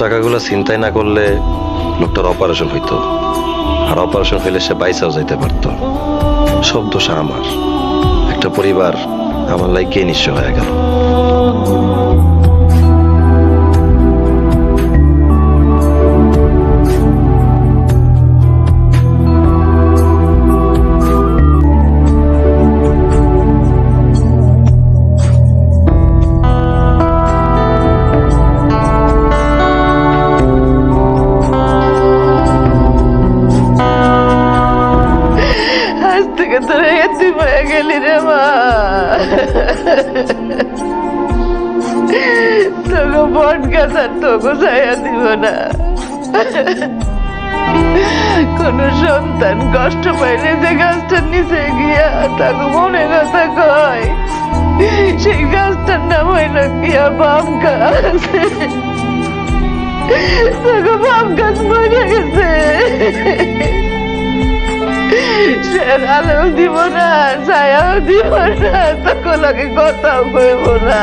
টাকাগুলো চিন্তাই না করলে লোকটার অপারেশন হইতো, আর অপারেশন হইলে সে বাইসাও যাইতে পারতো। সব দোষ আমার, একটা পরিবার আমার লাইকে নিঃস্ব হয়ে গেল। আজ থেকে তোরা এতি হয়ে গেলি রে মা। তোকে বট গাছ আর তোকে ছায়া দিব না। কোন সন্তান কষ্ট পাইলে যে গাছটার নিচে গিয়া তাকে মনে কথা কয়, সেই গাছটার নাম হইল গিয়া বাম গাছ। তোকে বাম গাছ মরে গেছে, সে আলো দিব না, ছায়াও দিব না, তখন আগে কথাও কইব না।